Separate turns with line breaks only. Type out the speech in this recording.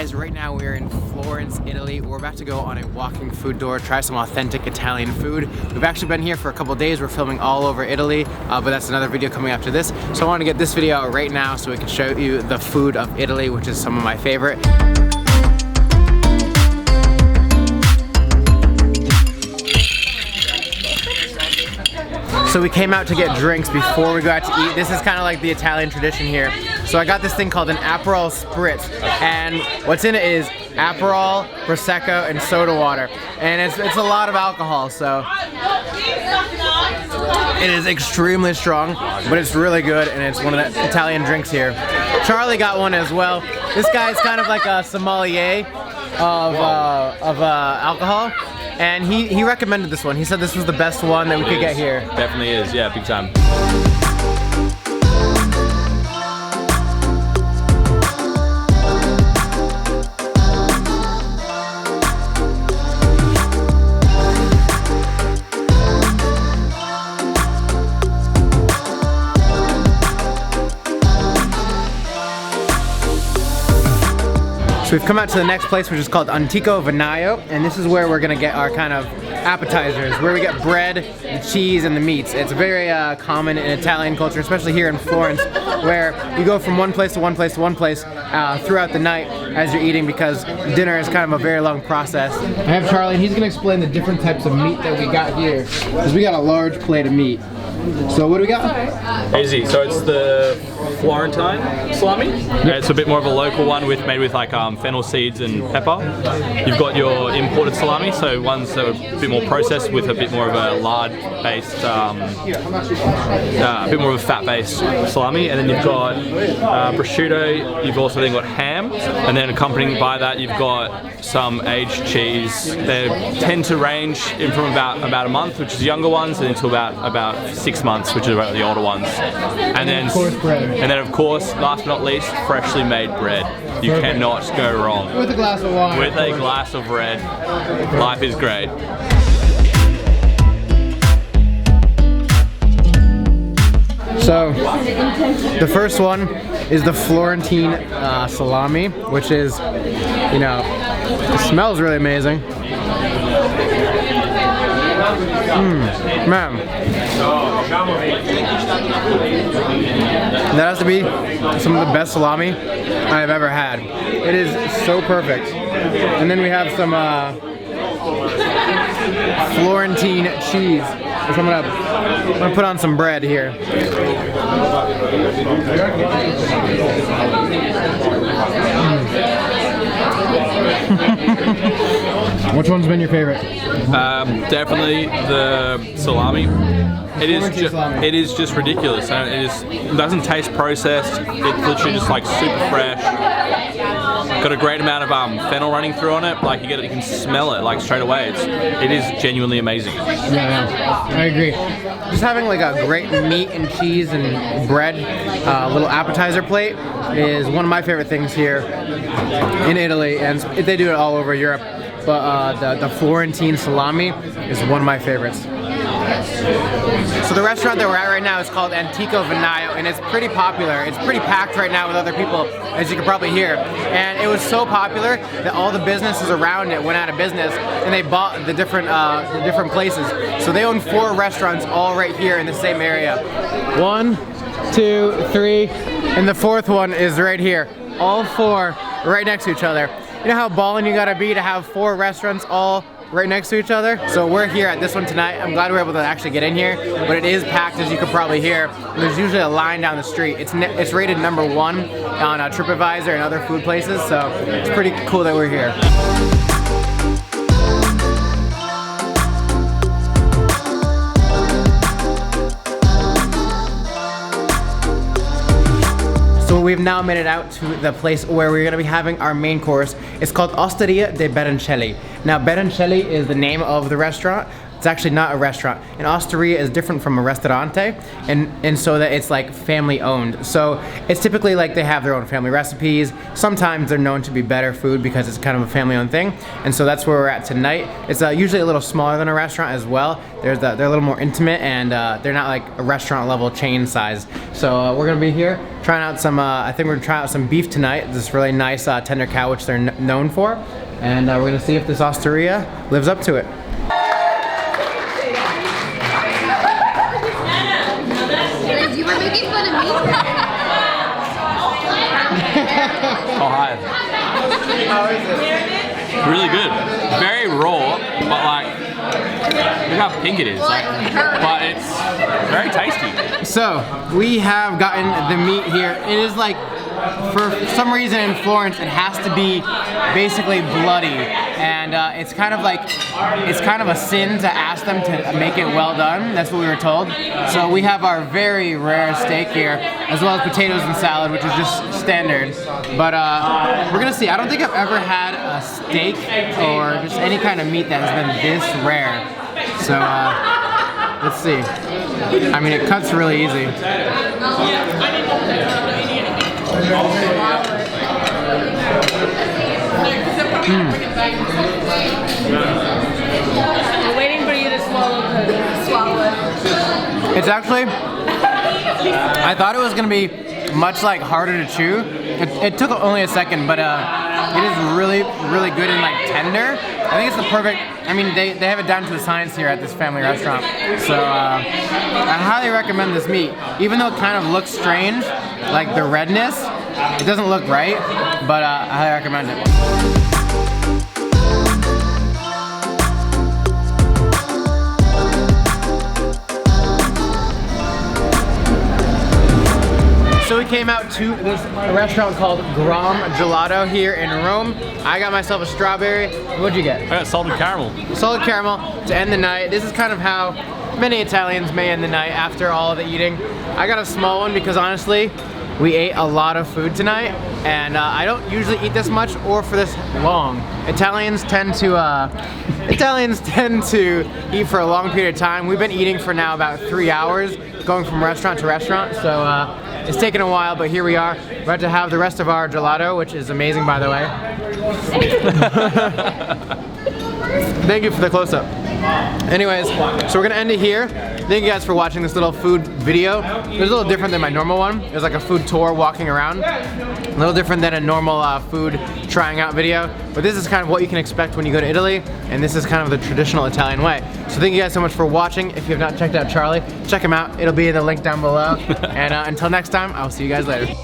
guys, right now we're in Florence, Italy. We're about to go on a walking food tour, try some authentic Italian food. We've actually been here for a couple days. We're filming all over Italy, but that's another video coming after this. So I want to get this video out right now so we can show you the food of Italy, which is some of my favorite. So we came out to get drinks before we go out to eat. This is kind of like the Italian tradition here. So I got this thing called an Aperol Spritz, and what's in it is Aperol, Prosecco, and soda water. And it's a lot of alcohol, so it is extremely strong, but it's really good, and it's one of the Italian drinks here. Charlie got one as well. This guy's kind of like a sommelier of alcohol. And he recommended this one. He said this was the best one that we could get here.
Definitely is, yeah, big time.
So we've come out to the next place, which is called Antico, Vinaio, and this is where we're gonna get our kind of appetizers, where we get bread, the cheese, and the meats. It's very common in Italian culture, especially here in Florence, where you go from one place to one place to one place throughout the night as you're eating, because dinner is kind of a very long process. I have Charlie, and he's gonna explain the different types of meat that we got here, because we got a large plate of meat. So what do we got?
Easy. So it's the Florentine salami. Yeah, it's a bit more of a local one made with like fennel seeds and pepper. You've got your imported salami, so ones that are a bit more processed with a bit more of a lard-based, a bit more of a fat-based salami. And then you've got prosciutto. You've also then got ham, and then accompanying by that you've got some aged cheese. They tend to range from about a month, which is the younger ones, and into about 6 months, which is about the older ones. And then of course, last but not least, freshly made bread. You cannot go wrong.
With a glass of wine.
With a glass of red. Life is great.
So, the first one is the Florentine salami, which is, you know, it smells really amazing. Man. That has to be some of the best salami I've ever had. It is so perfect. And then we have some Florentine cheese, which I'm gonna put on some bread here. Which one's been your favorite?
Definitely the salami. It is just ridiculous. It doesn't taste processed. It's literally just like super fresh. Got a great amount of fennel running through on it. Like you can smell it like straight away. It is genuinely amazing.
Yeah, I agree. Just having like a great meat and cheese and bread, little appetizer plate is one of my favorite things here in Italy, and they do it all over Europe. But the Florentine salami is one of my favorites. So the restaurant that we're at right now is called Antico Vinaio, and it's pretty popular. It's pretty packed right now with other people, as you can probably hear. And it was so popular that all the businesses around it went out of business, and they bought the different places. So they own 4 restaurants all right here in the same area. 1, 2, 3, and the 4th one is right here. All 4 right next to each other. You know how ballin' you gotta be to have 4 restaurants all right next to each other? So we're here at this one tonight. I'm glad we're able to actually get in here, but it is packed, as you could probably hear. And there's usually a line down the street. It's rated #1 on TripAdvisor and other food places, so it's pretty cool that we're here. So we've now made it out to the place where we're gonna be having our main course. It's called Osteria dei Berencelli. Now Berencelli is the name of the restaurant. it's actually not a restaurant. An osteria is different from a ristorante, and so that it's like family owned. So it's typically like they have their own family recipes. Sometimes they're known to be better food because it's kind of a family owned thing. And so that's where we're at tonight. It's usually a little smaller than a restaurant as well. They're a little more intimate, and they're not like a restaurant level chain size. So we're gonna be here trying out some, I think we're gonna try out some beef tonight. This really nice tender cow, which they're known for. And we're gonna see if this osteria lives up to it.
You were making fun of me?
Oh, hi.
How is it?
Really good. Very raw, but like, look how pink it is. Like, but it's very tasty.
So we have gotten the meat here. It is like, for some reason in Florence, it has to be basically bloody, and it's kind of like, it's kind of a sin to ask them to make it well done. That's what we were told. So we have our very rare steak here, as well as potatoes and salad, which is just standard. But we're gonna see. I don't think I've ever had a steak or just any kind of meat that has been this rare. So let's see. I mean, it cuts really easy.
We're waiting for you to swallow it.
It's actually, I thought it was gonna be much like harder to chew. It took only a second, but it is really, really good and like tender. I think it's the perfect, I mean, they have it down to a science here at this family restaurant. So I highly recommend this meat. Even though it kind of looks strange, like the redness, it doesn't look right, but I highly recommend it. So we came out to this restaurant called Gelato here in Rome. I got myself a strawberry. What'd you get?
I got salted caramel.
Salted caramel to end the night. This is kind of how many Italians may end the night after all of the eating. I got a small one because honestly, we ate a lot of food tonight, and I don't usually eat this much or for this long. Italians tend to eat for a long period of time. We've been eating for now about 3 hours, going from restaurant to restaurant, so it's taken a while, but here we are. We're about to have the rest of our gelato, which is amazing, by the way. Thank you for the close-up. Anyways, so we're gonna end it here. Thank you guys for watching this little food video. It was a little different than my normal one. It was like a food tour walking around. A little different than a normal food trying out video. But this is kind of what you can expect when you go to Italy, and this is kind of the traditional Italian way. So thank you guys so much for watching. If you have not checked out Charlie, check him out. It'll be in the link down below. And until next time, I'll see you guys later.